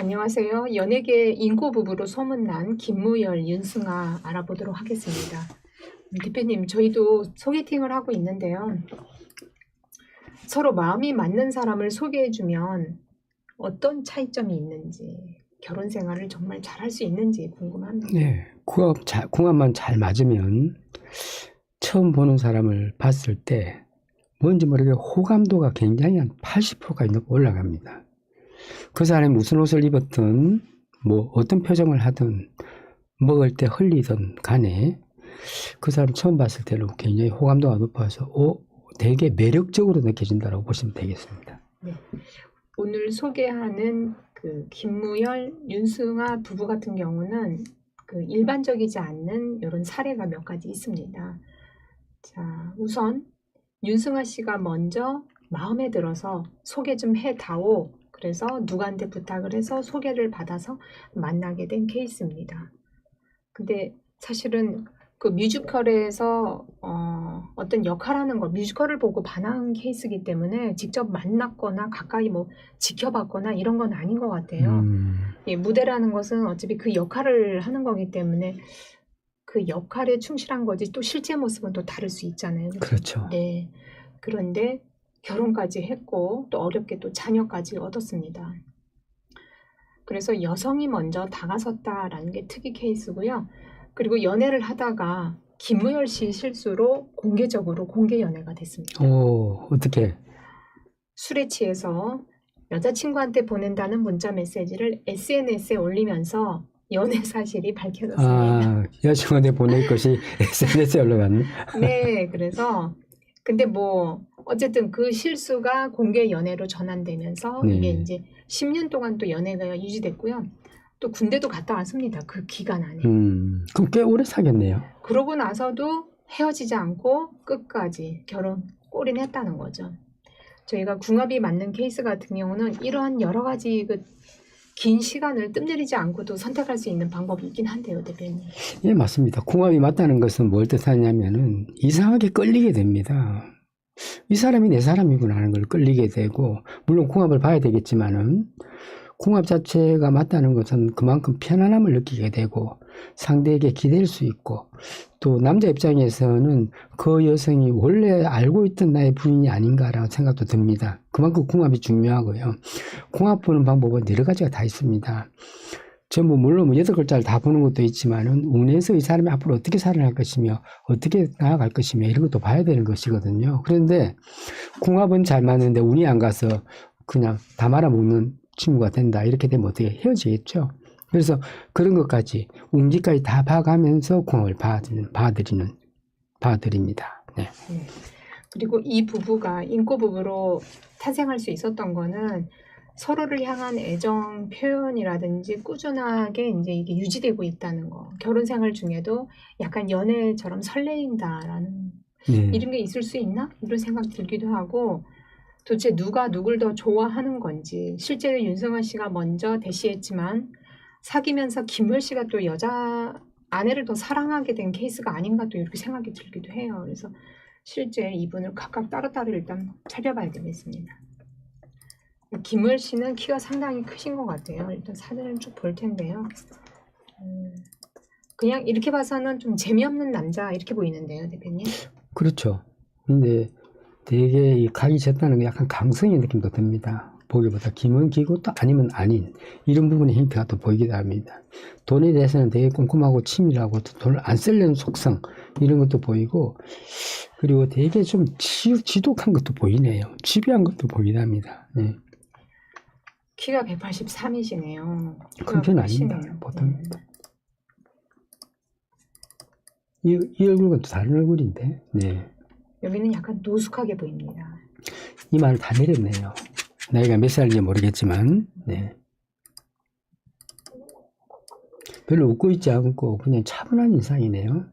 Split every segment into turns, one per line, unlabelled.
안녕하세요. 연예계 인고 부부로 소문난 김무열, 윤승아 알아보도록 하겠습니다. 대표님, 저희도 소개팅을 하고 있는데요. 서로 마음이 맞는 사람을 소개해주면 어떤 차이점이 있는지, 결혼 생활을 정말 잘할 수 있는지 궁금합니다.
네, 궁합만 잘 맞으면 처음 보는 사람을 봤을 때 뭔지 모르게 호감도가 굉장히 한 80%까지 올라갑니다. 그 사람이 무슨 옷을 입었든 뭐 어떤 표정을 하든 먹을 때 흘리든 간에 그 사람 처음 봤을 때는 굉장히 호감도가 높아서 되게 매력적으로 느껴진다고 보시면 되겠습니다.
네. 오늘 소개하는 그 김무열, 윤승아 부부 같은 경우는 그 일반적이지 않는 이런 사례가 몇 가지 있습니다. 자, 우선 윤승아 씨가 먼저 마음에 들어서 소개 좀 해다오. 그래서 누구한테 부탁을 해서 소개를 받아서 만나게 된 케이스입니다. 근데 사실은 그 뮤지컬에서 어떤 역할하는 거, 뮤지컬을 보고 반한 케이스이기 때문에 직접 만났거나 가까이 뭐 지켜봤거나 이런 건 아닌 것 같아요. 예, 무대라는 것은 어차피 그 역할을 하는 거기 때문에 그 역할에 충실한 거지 또 실제 모습은 또 다를 수 있잖아요.
그렇죠.
네. 그런데 결혼까지 했고 또 어렵게 또 자녀까지 얻었습니다. 그래서 여성이 먼저 다가섰다라는 게 특이 케이스고요. 그리고 연애를 하다가 김무열 씨 실수로 공개적으로 공개 연애가 됐습니다.
어떻게?
술에 취해서 여자친구한테 보낸다는 문자 메시지를 SNS에 올리면서 연애 사실이 밝혀졌습니다.
여자친구한테 보낼 것이 SNS에 올라갔네.
네, 그래서 근데 뭐 어쨌든 그 실수가 공개 연애로 전환되면서 이게 이제 10년 동안 또 연애가 유지됐고요. 또 군대도 갔다 왔습니다. 그 기간 안에.
그럼 꽤 오래 사귀었네요.
그러고 나서도 헤어지지 않고 끝까지 결혼 골인했다는 거죠. 저희가 궁합이 맞는 케이스 같은 경우는 이러한 여러 가지 그 긴 시간을 뜸들이지 않고도 선택할 수 있는 방법이 있긴 한데요, 대표님.
예, 맞습니다. 궁합이 맞다는 것은 뭘 뜻하냐면은 이상하게 끌리게 됩니다. 이 사람이 내 사람이구나 하는 걸 끌리게 되고, 물론 궁합을 봐야 되겠지만은 궁합 자체가 맞다는 것은 그만큼 편안함을 느끼게 되고 상대에게 기댈 수 있고, 또 남자 입장에서는 그 여성이 원래 알고 있던 나의 부인이 아닌가라는 생각도 듭니다. 그만큼 궁합이 중요하고요. 궁합 보는 방법은 여러 가지가 다 있습니다. 전부 물론 8글자를 다 보는 것도 있지만은 운에서 이 사람이 앞으로 어떻게 살아갈 것이며 어떻게 나아갈 것이며 이런 것도 봐야 되는 것이거든요. 그런데 궁합은 잘 맞는데 운이 안 가서 그냥 다 말아먹는 친구가 된다. 이렇게 되면 어떻게 헤어지겠죠. 그래서 그런 것까지 운기까지 다 봐가면서 궁합을 봐드립니다. 네.
그리고 이 부부가 인고 부부로 탄생할 수 있었던 거는 서로를 향한 애정 표현이라든지 꾸준하게 이제 이게 유지되고 있다는 거. 결혼 생활 중에도 약간 연애처럼 설레인다라는 이런 게 있을 수 있나? 이런 생각 들기도 하고 도대체 누가 누굴 더 좋아하는 건지. 실제로 윤승아 씨가 먼저 대시했지만 사귀면서 김무열 씨가 또 여자 아내를 더 사랑하게 된 케이스가 아닌가 또 이렇게 생각이 들기도 해요. 그래서 실제 이분을 각각 따로따로 일단 차려봐야 되겠습니다. 김무열 씨는 키가 상당히 크신 것 같아요. 일단 사진을 쭉 볼 텐데요. 그냥 이렇게 봐서는 좀 재미없는 남자 이렇게 보이는데요, 대표님.
그렇죠. 근데 되게 이 각이 졌다는 게 약간 감성의 느낌도 듭니다. 보기보다 김은 기고 또 아니면 아닌 이런 부분의 힌트가 또 보이기도 합니다. 돈에 대해서는 되게 꼼꼼하고 치밀하고 또 돈을 안 쓰려는 속성 이런 것도 보이고, 그리고 되게 좀 지독한 것도 보이네요. 집요한 것도 보이긴 합니다. 네.
키가 183이시네요.
큰 편 아닙니다. 보통. 이 얼굴은 또 다른 얼굴인데. 네.
여기는 약간 노숙하게 보입니다.
이마를 다 내렸네요. 나이가 몇 살인지 모르겠지만, 네. 별로 웃고 있지 않고 그냥 차분한 인상이네요.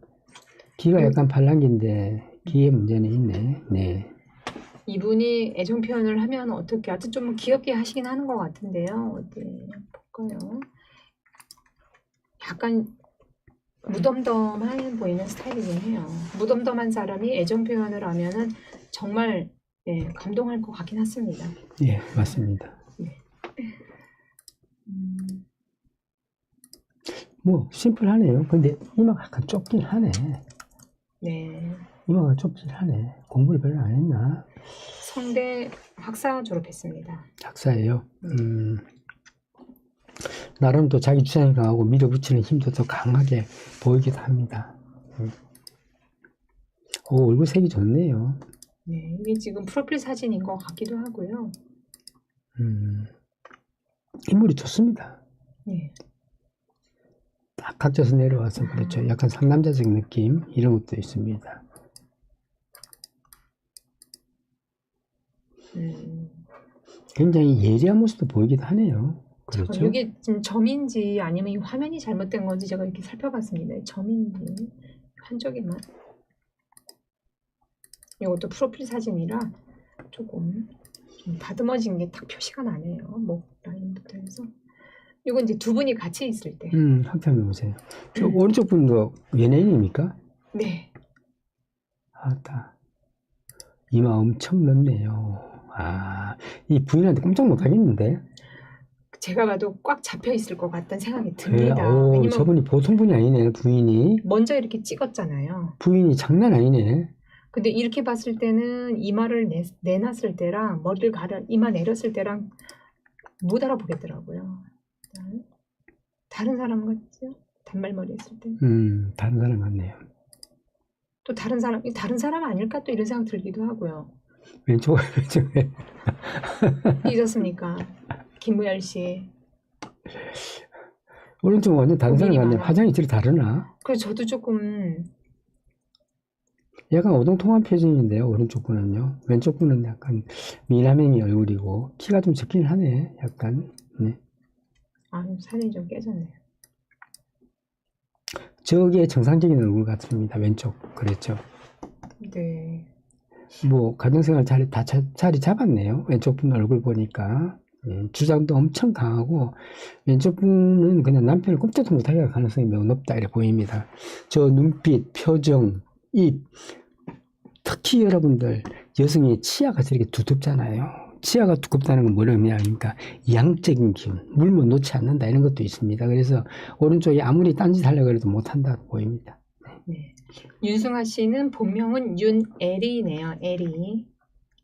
귀가 약간 팔랑귀인데 귀에 문제는 있네. 네.
이분이 애정 표현을 하면 어떻게 하여튼 좀 귀엽게 하시긴 하는 것 같은데요. 어디 볼까요? 약간 무덤덤해 보이는 스타일이긴 해요. 무덤덤한 사람이 애정 표현을 하면은 정말 감동할 것 같긴 했습니다.
예, 맞습니다. 뭐 심플하네요. 근데 이마가 약간 좁긴 하네.
네.
이마가 좁긴 하네. 공부를 별로 안 했나?
성대 학사 졸업했습니다.
작사예요. 나름 또 자기 주장이 강하고 밀어붙이는 힘도 더 강하게 보이기도 합니다. 오, 얼굴 색이 좋네요.
네, 이게 지금 프로필 사진인 것 같기도 하고요.
인물이 좋습니다.
네.
딱 각져서 내려와서 그렇죠. 약간 상남자적 느낌 이런 것도 있습니다. 굉장히 예리한 모습도 보이기도 하네요. 그렇죠.
이게 지금 점인지 아니면 이 화면이 잘못된 건지 제가 이렇게 살펴봤습니다. 점인지 한쪽에만. 이것도 프로필 사진이라 조금 좀 다듬어진 게 딱 표시가 나네요. 목 라인부터 해서. 이건 이제 두 분이 같이 있을 때.
한번 보세요. 저 오른쪽 분도 연예인입니까?
네.
아따. 이마 엄청 넓네요. 아, 이 부인한테 꼼짝 못 하겠는데?
제가 봐도 꽉 잡혀 있을 것 같다는 생각이 듭니다.
오,
왜냐면
저분이 보통 분이 아니네, 부인이.
먼저 이렇게 찍었잖아요.
부인이 장난 아니네.
근데 이렇게 봤을 때는 이마를 내놨을 때랑 머리를 이마 내렸을 때랑 못 알아보겠더라고요. 다른 사람 같죠? 단발머리 했을 때.
다른 사람 같네요.
또 다른 사람 아닐까 또 이런 생각 들기도 하고요.
왼쪽에.
잊었습니까? 김무열 씨.
오른쪽 완전 다른 사람 같네.
많아.
화장이 저리 다르나?
그래서 저도 조금
약간 오동통한 표정인데요. 오른쪽 분은요. 왼쪽 분은 약간 미남행이 얼굴이고 키가 좀 적긴 하네. 약간. 네.
살이 좀 깨졌네요.
저게 정상적인 얼굴 같습니다. 왼쪽. 그랬죠.
네.
뭐 가정생활 자리 잡았네요. 왼쪽 분 얼굴 보니까. 주장도 엄청 강하고 왼쪽 분은 그냥 남편을 꼼짝도 못하게 할 가능성이 매우 높다 이렇게 보입니다. 저 눈빛, 표정, 입, 특히 여러분들 여성의 치아가 저렇게 두텁잖아요. 치아가 두껍다는 건 뭐냐 하니까 양적인 기운, 물못 놓지 않는다 이런 것도 있습니다. 그래서 오른쪽에 아무리 딴짓 하려고 해도 못한다 보입니다.
네. 윤승아 씨는 본명은 윤애리네요. 애리.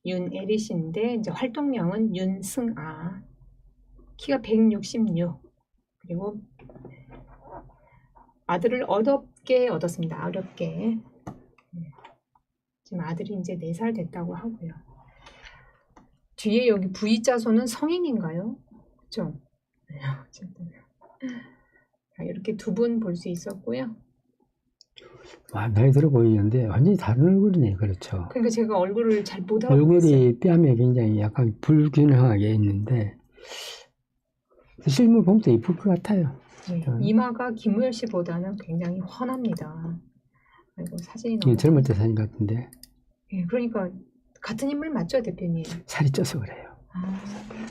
윤애리 씨인데 이제 활동명은 윤승아. 키가 166. 그리고 아들을 어렵게 얻었습니다. 어렵게. 지금 아들이 이제 4살 됐다고 하고요. 뒤에 여기 V자손은 성인인가요? 그렇죠? 네, 어쨌든. 이렇게 두 분 볼 수 있었고요.
와, 나이 들어 보이는데 완전히 다른 얼굴이네. 그렇죠.
그러니까 제가 얼굴을 잘 못 알아보겠어요.
얼굴이 뺨에 굉장히 약간 불균형하게 있는데 실물 보면 또 이쁠 것 같아요.
네, 이마가 김무열 씨보다는 굉장히 훤합니다. 그리고 사진이 너무
젊을 때 사진 같은데.
네, 그러니까 같은 인물 맞죠, 대표님?
살이 쪄서 그래요.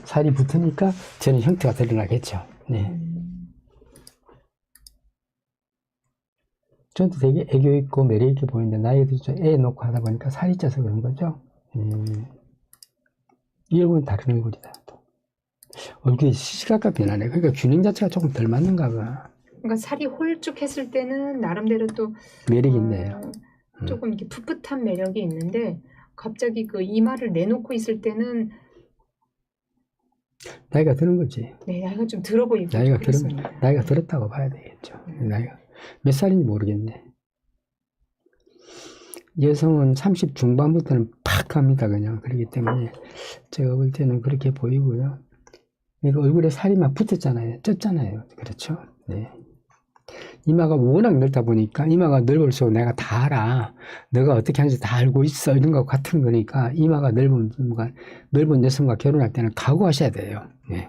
살이 붙으니까 저는 형태가 드러나겠죠. 네. 저도 되게 애교 있고 매력 있게 보이는데 나이도 좀 애 놓고 하다 보니까 살이 쪄서 그런 거죠. 이 얼굴은 다른 얼굴이다. 또. 얼굴이 시시각각 변하네. 그러니까 균형 자체가 조금 덜 맞는가 봐.
그러니까 살이 홀쭉했을 때는 나름대로 또
매력 있네요.
조금 이렇게 풋풋한 매력이 있는데 갑자기 그 이마를 내놓고 있을 때는
나이가 드는 거지.
네, 나이가 좀 들어 보이고
나이가 들었다고 봐야 되겠죠. 나이가 몇 살인지 모르겠네. 여성은 30 중반부터는 팍 갑니다. 그냥 그렇기 때문에 제가 볼 때는 그렇게 보이고요. 그러니까 얼굴에 살이 막 붙었잖아요. 쪘잖아요. 그렇죠. 네. 이마가 워낙 넓다 보니까 이마가 넓을수록 내가 다 알아. 너가 어떻게 하는지 다 알고 있어. 이런 거 같은 거니까 이마가 넓은 여성과 결혼할 때는 각오하셔야 돼요. 네.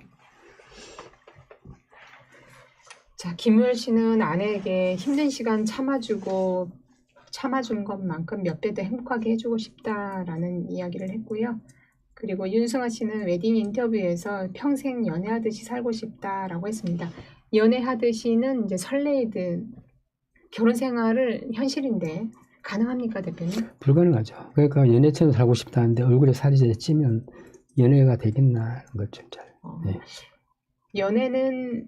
자, 김무열 씨는 아내에게 힘든 시간 참아준 것만큼 몇 배 더 행복하게 해주고 싶다라는 이야기를 했고요. 그리고 윤승아 씨는 웨딩 인터뷰에서 평생 연애하듯이 살고 싶다라고 했습니다. 연애하듯이는 이제 설레이듯 결혼 생활을 현실인데 가능합니까, 대표님?
불가능하죠. 그러니까 연애처럼 살고 싶다는데 얼굴에 살이 찌면 연애가 되겠나 그런 것 좀 잘. 네.
연애는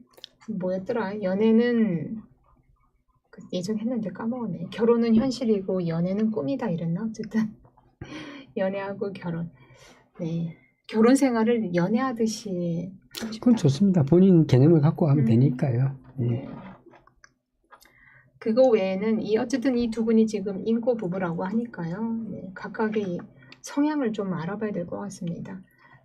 뭐였더라? 연애는 예전 했는데 까먹었네. 결혼은 현실이고 연애는 꿈이다 이랬나? 어쨌든 연애하고 결혼. 네. 결혼 생활을 연애하듯이 하고 싶다.
그건 좋습니다. 본인 개념을 갖고 하면
음.
되니까요. 예.
네. 그거 외에는 어쨌든 이 두 분이 지금 인고 부부라고 하니까요. 네, 각각의 성향을 좀 알아봐야 될 것 같습니다.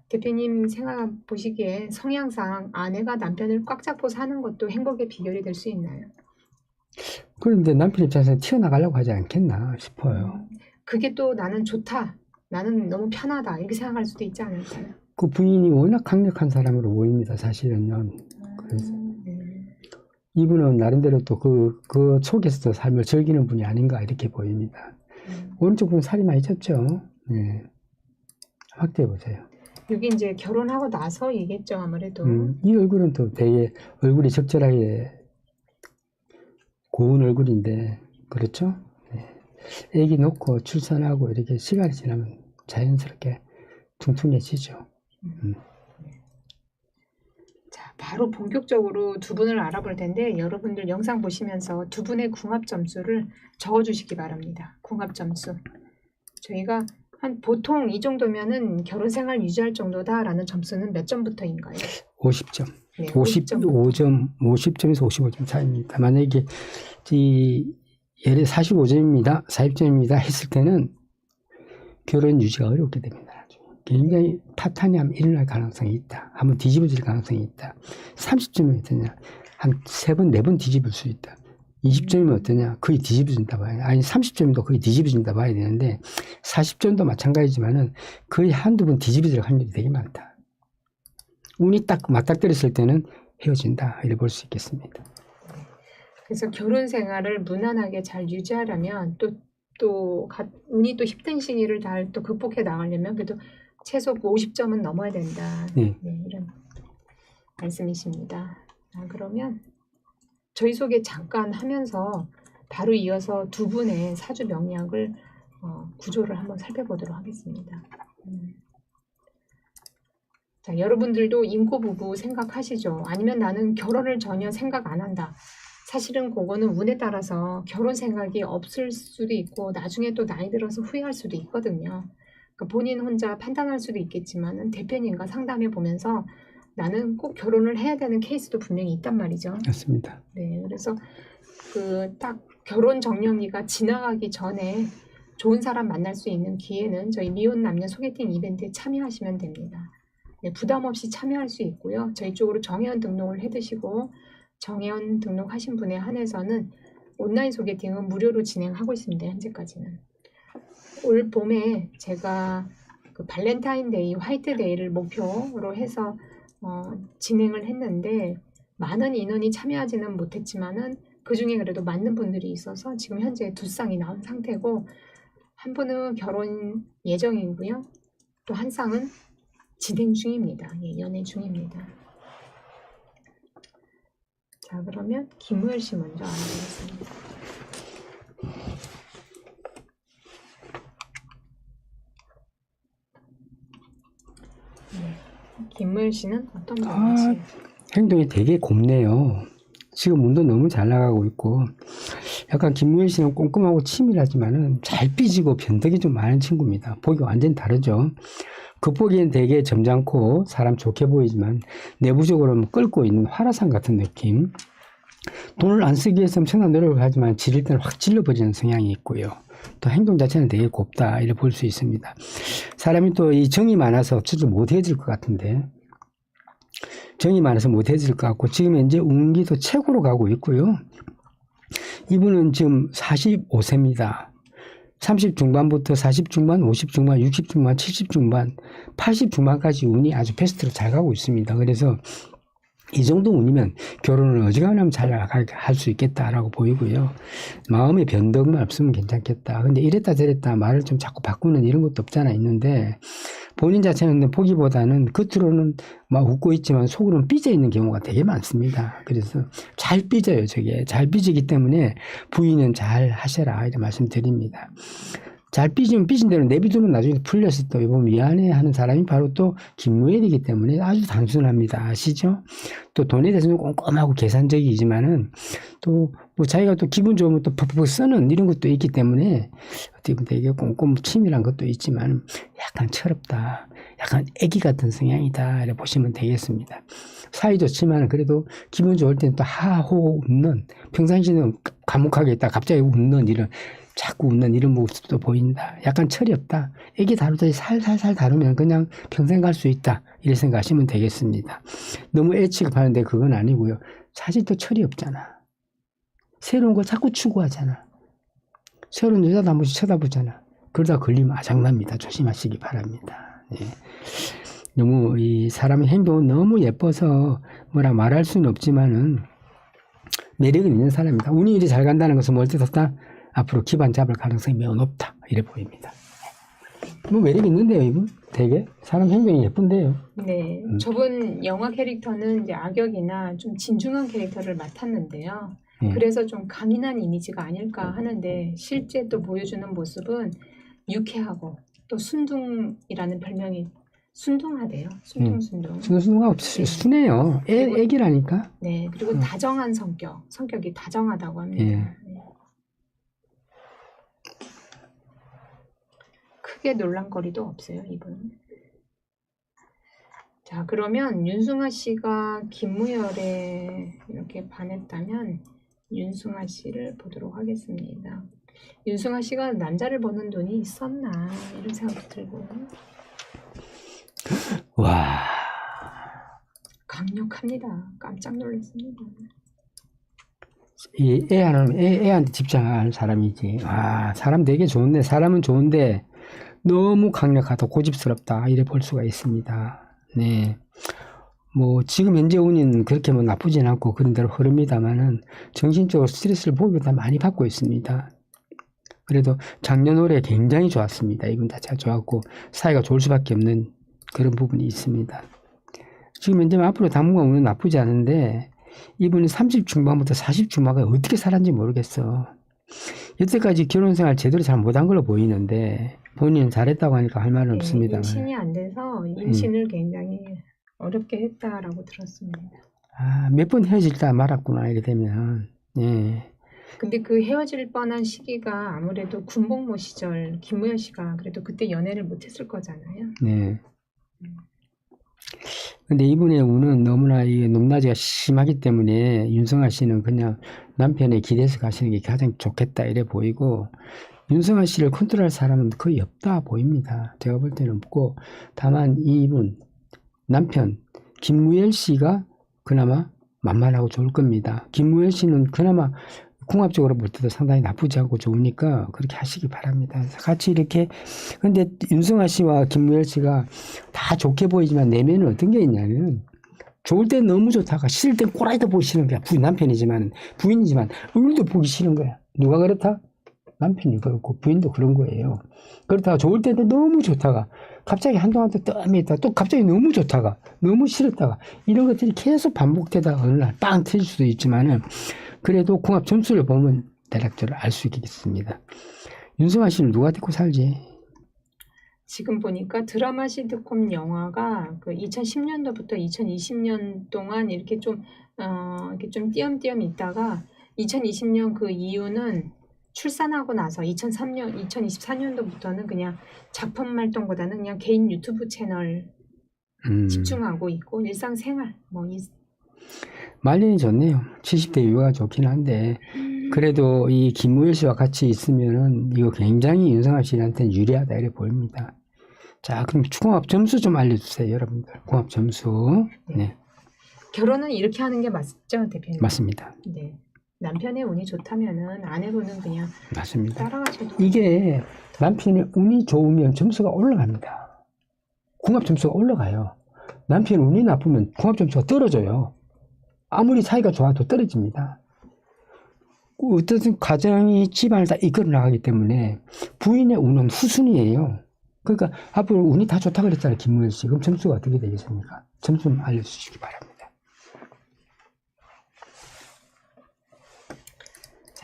대표님 생각 보시기에 성향상 아내가 남편을 꽉 잡고 사는 것도 행복의 비결이 될 수 있나요?
그런데 남편 입장에서는 튀어나가려고 하지 않겠나 싶어요.
그게 또 나는 좋다. 나는 너무 편하다. 이렇게 생각할 수도 있지 않을까요?
그 부인이 워낙 강력한 사람으로 보입니다. 사실은요. 그래서
네.
이분은 나름대로 또 그 속에서 삶을 즐기는 분이 아닌가 이렇게 보입니다. 오른쪽 분은 살이 많이 쪘죠. 네. 확대해 보세요.
여기 이제 결혼하고 나서 얘기했죠, 아무래도.
이 얼굴은 또 되게 얼굴이 적절하게 고운 얼굴인데, 그렇죠? 네. 애기 놓고 출산하고 이렇게 시간이 지나면 자연스럽게 퉁퉁해지죠.
자, 바로 본격적으로 두 분을 알아볼 텐데 여러분들 영상 보시면서 두 분의 궁합 점수를 적어주시기 바랍니다. 궁합 점수. 저희가 한 보통 이 정도면은 결혼 생활 유지할 정도다라는 점수는 몇 점부터인가요?
50점.
네,
55점, 50점에서 55점 차이입니다. 만약에 예를 45점입니다, 40점입니다 했을 때는 결혼 유지가 어렵게 됩니다. 굉장히 파탄이 한번 일어날 가능성이 있다. 한번 뒤집어질 가능성이 있다. 30점이면 어떠냐? 한 3번, 4번 뒤집을 수 있다. 20점이면 어떠냐? 거의 뒤집어진다 봐야 돼. 아니, 30점도 거의 뒤집어진다 봐야 되는데, 40점도 마찬가지지만은 거의 한두 번 뒤집어질 확률이 되게 많다. 운이 딱 맞닥뜨렸을 때는 헤어진다. 이렇게 볼 수 있겠습니다.
그래서 결혼 생활을 무난하게 잘 유지하려면 운이 또 힘든 시기를 잘 또 극복해 나가려면 그래도 최소 50점은 넘어야 된다.
네.
네, 이런 말씀이십니다. 자, 그러면 저희 소개 잠깐 하면서 바로 이어서 두 분의 사주 명리학을 구조를 한번 살펴보도록 하겠습니다. 자, 여러분들도 인고 부부 생각하시죠? 아니면 나는 결혼을 전혀 생각 안 한다. 사실은 그거는 운에 따라서 결혼 생각이 없을 수도 있고 나중에 또 나이 들어서 후회할 수도 있거든요. 그러니까 본인 혼자 판단할 수도 있겠지만 대표님과 상담해 보면서 나는 꼭 결혼을 해야 되는 케이스도 분명히 있단 말이죠.
맞습니다.
네, 그래서 딱 결혼 정년기가 지나가기 전에 좋은 사람 만날 수 있는 기회는 저희 미혼 남녀 소개팅 이벤트에 참여하시면 됩니다. 네, 부담 없이 참여할 수 있고요. 저희 쪽으로 정회원 등록을 해두시고 정회원 등록하신 분에 한해서는 온라인 소개팅은 무료로 진행하고 있습니다. 현재까지는. 올 봄에 제가 그 발렌타인데이, 화이트데이를 목표로 해서 진행을 했는데 많은 인원이 참여하지는 못했지만은 그 중에 그래도 맞는 분들이 있어서 지금 현재 2쌍이 나온 상태고 한 분은 결혼 예정이고요. 또 한 쌍은 진행 중입니다. 예, 연애 중입니다. 자, 그러면 김우열 씨 먼저 알아보겠습니다. 네, 김우열 씨는 어떤 분인지?
행동이 되게 곱네요. 지금 운도 너무 잘 나가고 있고, 약간 김무현 씨는 꼼꼼하고 치밀하지만은 잘 삐지고 변덕이 좀 많은 친구입니다. 보기 완전히 다르죠. 겉보기엔 되게 점잖고 사람 좋게 보이지만 내부적으로는 끓고 있는 화라산 같은 느낌. 돈을 안 쓰기 위해서 엄청난 노력을 하지만 지를 때는 확 질러버리는 성향이 있고요. 또 행동 자체는 되게 곱다 이렇게 볼 수 있습니다. 사람이 또 이 정이 많아서 어쩌지 못해질 것 같은데, 정이 많아서 못해질 것 같고, 지금 현재 운기도 최고로 가고 있고요. 이분은 지금 45세입니다. 30 중반부터 40 중반, 50 중반, 60 중반, 70 중반, 80 중반까지 운이 아주 베스트로 잘 가고 있습니다. 그래서 이 정도 운이면 결혼을 어지간하면 잘 할 수 있겠다라고 보이고요. 마음의 변덕만 없으면 괜찮겠다. 근데 이랬다 저랬다 말을 좀 자꾸 바꾸는 이런 것도 없잖아 있는데, 본인 자체는 보기보다는 겉으로는 막 웃고 있지만 속으로는 삐져 있는 경우가 되게 많습니다. 그래서 잘 삐져요. 저게 잘 삐지기 때문에 부인은 잘 하셔라 이렇게 말씀드립니다. 잘 삐지면 삐진 대로 내비두면 나중에 풀려서 또 이거 미안해하는 사람이 바로 또 김무엘이기 때문에 아주 단순합니다. 아시죠? 또 돈에 대해서는 꼼꼼하고 계산적이지만은 또 뭐 자기가 또 기분 좋으면 또 퍽퍽 쓰는 이런 것도 있기 때문에 어떻게 보면 되게 꼼꼼 치밀한 것도 있지만 약간 철없다. 약간 애기 같은 성향이다. 이렇게 보시면 되겠습니다. 사이 좋지만 그래도 기분 좋을 때는 또 하호 웃는, 평상시에는 과묵하게 있다 갑자기 웃는 이런, 자꾸 웃는 이런 모습도 보인다. 약간 철이 없다. 애기 다루듯이 살살살 다루면 그냥 평생 갈 수 있다. 이렇게 생각하시면 되겠습니다. 너무 애 취급하는데 그건 아니고요. 사실 또 철이 없잖아. 새로운 걸 자꾸 추구하잖아. 새로운 여자도 한 번씩 쳐다보잖아. 그러다 걸리면 아장납니다. 조심하시기 바랍니다. 예. 너무 이 사람의 행동은 너무 예뻐서 뭐라 말할 수는 없지만은 매력은 있는 사람입니다. 운이 이리 잘 간다는 것은 뭘 뜻하다? 앞으로 기반 잡을 가능성이 매우 높다. 이래 보입니다. 뭐 매력 있는데요, 이분? 되게 사람 행동이 예쁜데요.
네, 저번 영화 캐릭터는 이제 악역이나 좀 진중한 캐릭터를 맡았는데요.
예.
그래서 좀 강인한 이미지가 아닐까 하는데 실제 또 보여주는 모습은 유쾌하고 또 순둥이라는 별명이 순둥하대요. 순둥순둥.
순수가 순해요. 애기라니까.
네, 그리고 다정한 성격이 다정하다고 합니다.
예.
네. 크게 놀란거리도 없어요, 이분은. 자, 그러면 윤승아 씨가 김무열에 이렇게 반했다면 윤승아 씨를 보도록 하겠습니다. 윤승아 씨가 남자를 보는 눈이 있었나 이런 생각도 들고
와.
강력합니다. 깜짝 놀랐습니다.
이 애한테 집착하는 사람이지. 아, 사람 되게 좋은데, 사람은 좋은데, 너무 강력하다, 고집스럽다, 이래 볼 수가 있습니다. 네. 뭐, 지금 현재 운은 그렇게 뭐 나쁘진 않고 그런 대로 흐릅니다만은, 정신적으로 스트레스를 보기보다 많이 받고 있습니다. 그래도 작년 올해 굉장히 좋았습니다. 이분 자체가 좋았고, 사이가 좋을 수밖에 없는 그런 부분이 있습니다. 지금 현재 앞으로 당분간 운은 나쁘지 않은데, 이분이 30 중반부터 40 중반까지 어떻게 살았는지 모르겠어. 여태까지 결혼 생활 제대로 잘 못한 걸로 보이는데 본인은 잘했다고 하니까 할 말은 없습니다.
임신이 안 돼서 임신을 굉장히 어렵게 했다라고 들었습니다.
아, 몇 번 헤어질다 말았구나 이렇게 되면. 예.
근데 그 헤어질 뻔한 시기가 아무래도 군복무 시절 김무열 씨가 그래도 그때 연애를 못했을 거잖아요.
네. 근데 이분의 운은 너무나 이 높낮이가 심하기 때문에 윤성아 씨는 그냥 남편에 기대서 가시는 게 가장 좋겠다 이래 보이고, 윤성아 씨를 컨트롤할 사람은 거의 없다 보입니다. 제가 볼 때는 없고, 다만 이분 남편 김무열 씨가 그나마 만만하고 좋을 겁니다. 김무열 씨는 그나마 궁합적으로 볼 때도 상당히 나쁘지 않고 좋으니까 그렇게 하시기 바랍니다. 같이 이렇게. 근데 윤승아 씨와 김무열 씨가 다 좋게 보이지만 내면은 어떤 게 있냐면, 좋을 때 너무 좋다가 싫을 땐 꼬라이도 보기 싫은 거야. 남편이지만 부인이지만 얼굴도 보기 싫은 거야. 누가 그렇다? 남편이 그렇고 부인도 그런 거예요. 그렇다가 좋을 때도 너무 좋다가 갑자기 한동안 또 뜸이 있다가 또 갑자기 너무 좋다가 너무 싫었다가 이런 것들이 계속 반복되다가 어느 날 빵 터질 수도 있지만은, 그래도 궁합 점수를 보면 대략적으로 알 수 있겠습니다. 윤승아 씨는 누가 데리고 살지?
지금 보니까 드라마 시트콤 영화가 그 2010년도부터 2020년 동안 이렇게 좀 띄엄띄엄 있다가 2020년 그 이후는 출산하고 나서 2024년도부터는 그냥 작품 활동보다는 그냥 개인 유튜브 채널 집중하고 있고 일상생활
말년이 좋네요. 70대 유가 좋긴 한데 그래도 이 김무열 씨와 같이 있으면은 이거 굉장히 윤성아 씨한테는 유리하다 이렇게 보입니다. 자, 그럼 궁합 점수 좀 알려주세요, 여러분들. 궁합 점수. 네.
결혼은 이렇게 하는 게 맞죠, 대표님?
맞습니다.
네. 남편의 운이 좋다면은 아내분은 그냥
맞습니다.
따라가셔도
이게 남편의 운이 좋으면 점수가 올라갑니다. 궁합 점수가 올라가요. 남편 운이 나쁘면 궁합 점수가 떨어져요. 아무리 사이가 좋아도 떨어집니다. 어떤 가정이 집안을 다 이끌어 나가기 때문에 부인의 운은 후순위예요. 그러니까 앞으로 운이 다 좋다 그랬잖아요, 김무열 씨. 그럼 점수가 어떻게 되겠습니까? 점수 좀 알려주시기 바랍니다.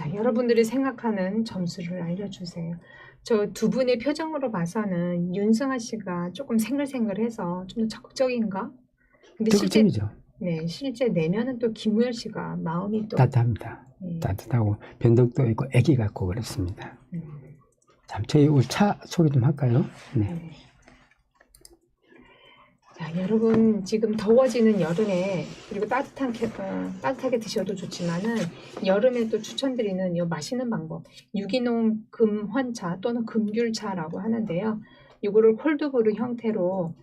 자, 여러분들이 생각하는 점수를 알려주세요. 저 두 분의 표정으로 봐서는 윤승아 씨가 조금 생글생글해서 좀 더 적극적인가? 근데 실제
적극적이죠.
네, 실제 내면은 또 김무열 씨가 마음이 또
따뜻합니다.
네,
따뜻하고 변덕도 있고 애기 같고 그렇습니다.
음,
참 저희 우리 차 소개 좀 할까요? 네.
네. 자, 여러분 지금 더워지는 여름에 그리고 따뜻하게 드셔도 좋지만은 여름에 또 추천드리는 이 맛있는 방법 유기농 금환차 또는 금귤차라고 하는데요. 이거를 콜드브루 형태로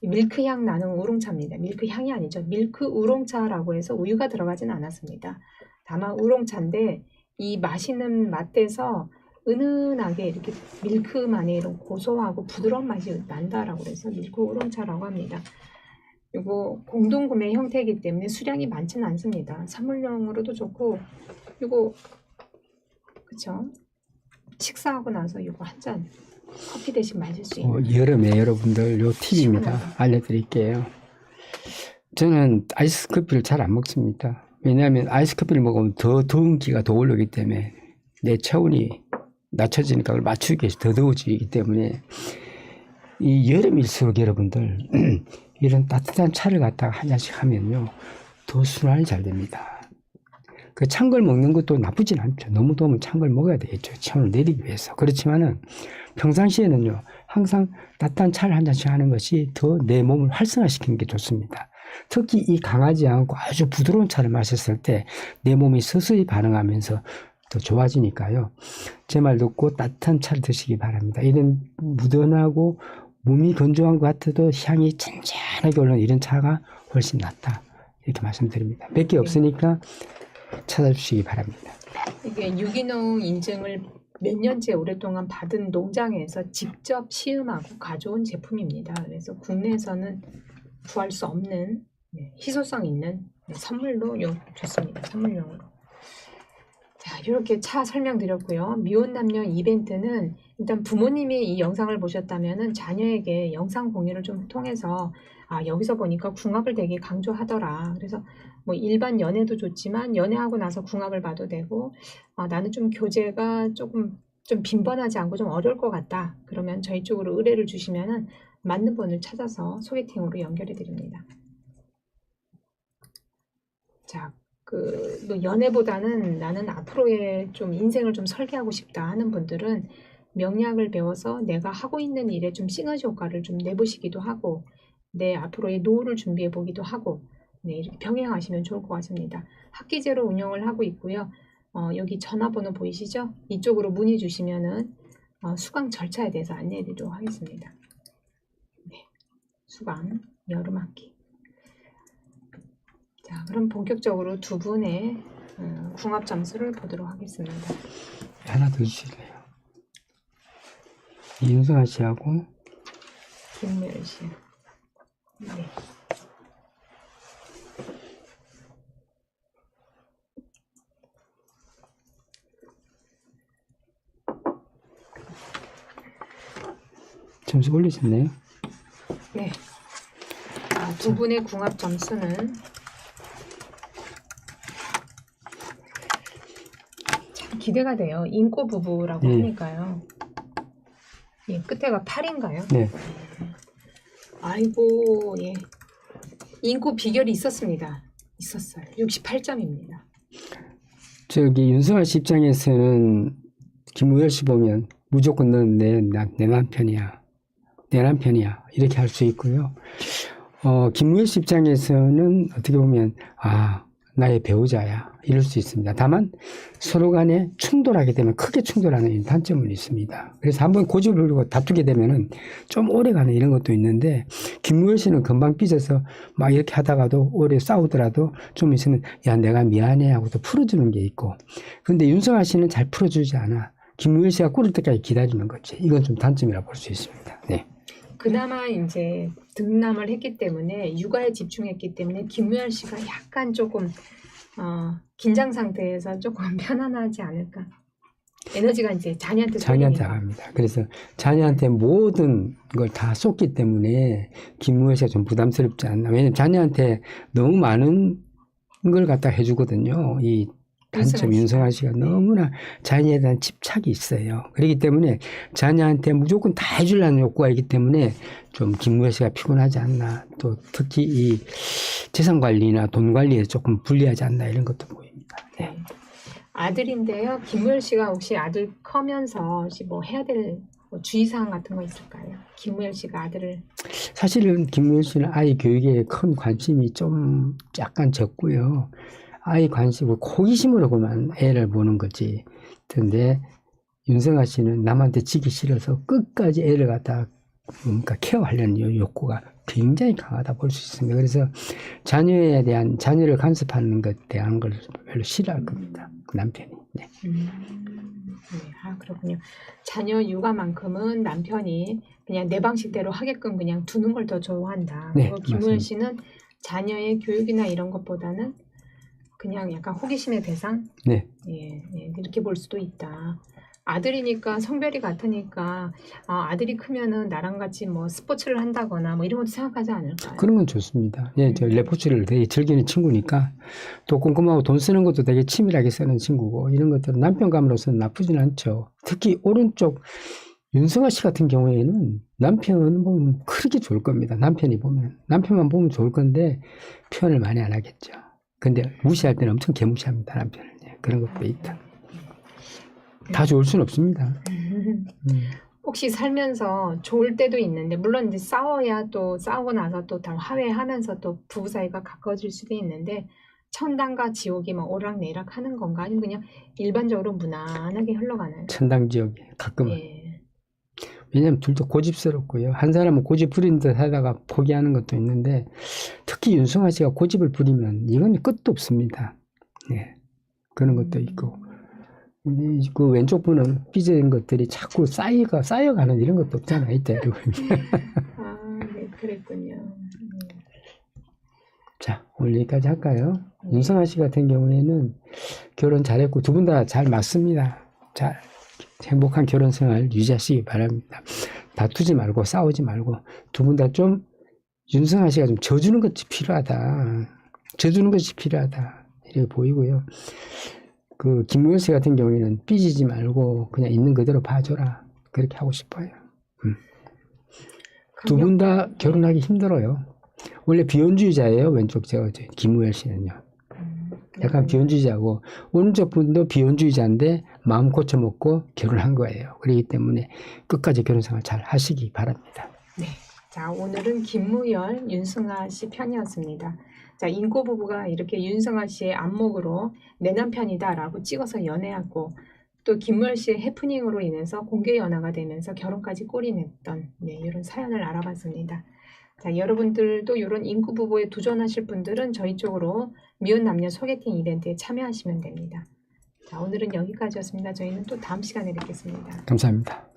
밀크향 나는 우롱차입니다. 밀크향이 아니죠. 밀크 우롱차라고 해서 우유가 들어가진 않았습니다. 다만 우롱차인데 이 맛있는 맛에서 은은하게 이렇게 밀크만의 이런 고소하고 부드러운 맛이 난다라고 해서 밀크 우롱차라고 합니다. 이거 공동 구매 형태이기 때문에 수량이 많지는 않습니다. 선물용으로도 좋고 이거 그쵸? 식사하고 나서 이거 한 잔 커피 대신 마실 수 있는
여름에 여러분들 요 팁입니다.
시원하다.
알려드릴게요. 저는 아이스 커피를 잘 안 먹습니다. 왜냐하면 아이스 커피를 먹으면 더 더운 기가 더 올라오기 때문에 내 체온이 낮춰지니까 그걸 맞추기 위해서 더 더워지기 때문에 이 여름일수록 여러분들 이런 따뜻한 차를 갖다가 한 잔씩 하면요 더 순환이 잘 됩니다. 그 찬 걸 먹는 것도 나쁘진 않죠. 너무 더우면 찬 걸 먹어야 되겠죠. 체온을 내리기 위해서. 그렇지만은 평상시에는요 항상 따뜻한 차를 한 잔씩 하는 것이 더 내 몸을 활성화시키는 게 좋습니다. 특히 이 강하지 않고 아주 부드러운 차를 마셨을 때 내 몸이 서서히 반응하면서 더 좋아지니까요. 제 말 듣고 따뜻한 차를 드시기 바랍니다. 이런 무던하고 몸이 건조한 것 같아도 향이 잔잔하게 올라오는 이런 차가 훨씬 낫다. 이렇게 말씀드립니다. 몇 개 없으니까 찾아주시기 바랍니다.
이게 유기농 인증을 몇 년째 오랫동안 받은 농장에서 직접 시음하고 가져온 제품입니다. 그래서 국내에서는 구할 수 없는 희소성 있는 선물로 좋습니다. 선물용으로. 자, 이렇게 차 설명드렸고요. 미혼 남녀 이벤트는 일단 부모님이 이 영상을 보셨다면은 자녀에게 영상 공유를 좀 통해서 여기서 보니까 궁합을 되게 강조하더라. 그래서 뭐 일반 연애도 좋지만 연애하고 나서 궁합을 봐도 되고 나는 좀 교제가 조금 좀 빈번하지 않고 좀 어려울 것 같다. 그러면 저희 쪽으로 의뢰를 주시면은 맞는 분을 찾아서 소개팅으로 연결해 드립니다. 자, 뭐 연애보다는 나는 앞으로의 좀 인생을 좀 설계하고 싶다 하는 분들은 명략을 배워서 내가 하고 있는 일에 좀 시너지 효과를 좀 내보시기도 하고 내 앞으로의 노후를 준비해 보기도 하고 이렇게 병행하시면 좋을 것 같습니다. 학기제로 운영을 하고 있고요. 여기 전화번호 보이시죠? 이쪽으로 문의 주시면은 수강 절차에 대해서 안내해 드리도록 하겠습니다. 네, 수강 여름 학기. 자, 그럼 본격적으로 두 분의 궁합 점수를 보도록 하겠습니다.
하나 더 주실래요? 이윤승아 씨하고
김무열 씨. 네.
점수 올리셨네요.
네. 두 분의 궁합 점수는 참 기대가 돼요. 인꼬 부부라고 하니까요. 예, 끝에가 8인가요?
네.
아이고, 예. 인꼬 비결이 있었습니다. 있었어요. 68점입니다.
저기 윤승아 씨 입장에서는 김무열 씨 보면 무조건 넌 내 남편이야. 내 남편이야. 이렇게 할 수 있고요. 김무열 씨 입장에서는 어떻게 보면 나의 배우자야. 이럴 수 있습니다. 다만 서로 간에 충돌하게 되면 크게 충돌하는 단점은 있습니다. 그래서 한번 고집을 부리고 다투게 되면은 좀 오래가는 이런 것도 있는데 김무열 씨는 금방 삐져서 막 이렇게 하다가도 오래 싸우더라도 좀 있으면 야 내가 미안해 하고 또 풀어주는 게 있고 근데 윤성아 씨는 잘 풀어주지 않아. 김무열 씨가 꿇을 때까지 기다리는 거지. 이건 좀 단점이라고 볼 수 있습니다. 네.
그나마 이제 등남을 했기 때문에 육아에 집중했기 때문에 김무열 씨가 약간 조금 긴장 상태에서 조금 편안하지 않을까. 에너지가 이제 자녀한테
나갑니다. 그래서 자녀한테 모든 걸 다 쏟기 때문에 김무열 씨가 좀 부담스럽지 않나. 왜냐면 자녀한테 너무 많은 걸 갖다 해주거든요. 이 단점 윤성아 씨가 너무나 자녀에 대한 집착이 있어요. 그렇기 때문에 자녀한테 무조건 다 해주려는 욕구가 있기 때문에 좀 김무열 씨가 피곤하지 않나. 또 특히 이 재산 관리나 돈 관리에 조금 불리하지 않나 이런 것도 보입니다. 네.
아들인데요. 김무열 씨가 혹시 아들 커면서 혹시 뭐 해야 될 주의사항 같은 거 있을까요? 김무열 씨가 아들을.
사실은 김무열 씨는 아이 교육에 큰 관심이 좀 약간 적고요. 아이 관심을 호기심으로만 애를 보는 거지. 근데 윤성아 씨는 남한테 지기 싫어서 끝까지 애를 갖다 뭔가 케어하려는 욕구가 굉장히 강하다 볼 수 있습니다. 그래서 자녀에 대한 자녀를 간섭하는 것에 대한 걸 별로 싫어할 겁니다. 남편이. 네.
네. 아, 그렇군요. 자녀 육아만큼은 남편이 그냥 내 방식대로 하게끔 그냥 두는 걸 더 좋아한다.
네,
그리고 김무열 씨는 자녀의 교육이나 이런 것보다는 그냥 약간 호기심의 대상?
네.
예, 이렇게 볼 수도 있다. 아들이니까 성별이 같으니까 아들이 크면은 나랑 같이 뭐 스포츠를 한다거나 뭐 이런 것도 생각하지 않을까요?
그런 건 좋습니다. 예, 저 레포츠를 되게 즐기는 친구니까 또 꼼꼼하고 돈 쓰는 것도 되게 치밀하게 쓰는 친구고 이런 것들은 남편감으로서는 나쁘진 않죠. 특히 오른쪽 윤성아 씨 같은 경우에는 남편은 보면 그렇게 좋을 겁니다. 남편만 보면 좋을 건데 표현을 많이 안 하겠죠. 근데 무시할 때는 엄청 개무시합니다. 남편을. 예, 그런 것도 있다. 다 좋을 수는 없습니다.
혹시 살면서 좋을 때도 있는데 물론 이제 싸워야 또 싸우고 나서 또 다 화해하면서 또 부부 사이가 가까워질 수도 있는데 천당과 지옥이 막 오락내락 하는 건가 아니면 그냥 일반적으로 무난하게 흘러가나요?
천당지옥이 가끔은.
예.
왜냐하면 둘 다 고집스럽고요. 한 사람은 고집 부리는 듯 하다가 포기하는 것도 있는데 특히 윤성아 씨가 고집을 부리면 이건 끝도 없습니다. 예. 그런 것도 있고 그 왼쪽 분은 삐진 것들이 자꾸 쌓여가는 이런 것도 없잖아요. 이때.
아, 네, 그랬군요.
자, 오늘 여기까지 할까요?
네.
윤성아 씨 같은 경우에는 결혼 잘했고 두 분 다 잘 맞습니다. 잘 행복한 결혼 생활 유지하시기 바랍니다. 다투지 말고 싸우지 말고 두 분 다 좀 윤성아 씨가 좀 져주는 것이 필요하다. 이렇게 보이고요. 그 김무열 씨 같은 경우에는 삐지지 말고 그냥 있는 그대로 봐줘라. 그렇게 하고 싶어요. 두 분 다 결혼하기 힘들어요. 원래 비혼주의자예요. 왼쪽 김무열 씨는요. 약간 비혼주의자고 오른쪽 분도 비혼주의자인데 마음 고쳐먹고 결혼한 거예요. 그렇기 때문에 끝까지 결혼생활 잘 하시기 바랍니다.
네. 자, 오늘은 김무열, 윤승아 씨 편이었습니다. 자, 인고 부부가 이렇게 윤승아 씨의 안목으로 내 남편이다라고 찍어서 연애하고 또 김무열 씨의 해프닝으로 인해서 공개 연하가 되면서 결혼까지 꼬리냈던 이런 사연을 알아봤습니다. 자, 여러분들도 이런 인구 부부에 도전하실 분들은 저희 쪽으로 미혼 남녀 소개팅 이벤트에 참여하시면 됩니다. 자, 오늘은 여기까지였습니다. 저희는 또 다음 시간에 뵙겠습니다.
감사합니다.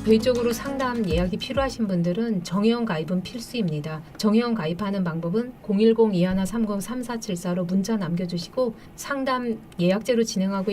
개인적으로 상담 예약이 필요하신 분들은 정회원 가입은 필수입니다. 정회원 가입하는 방법은 010-2130-3474로 문자 남겨주시고 상담 예약제로 진행하고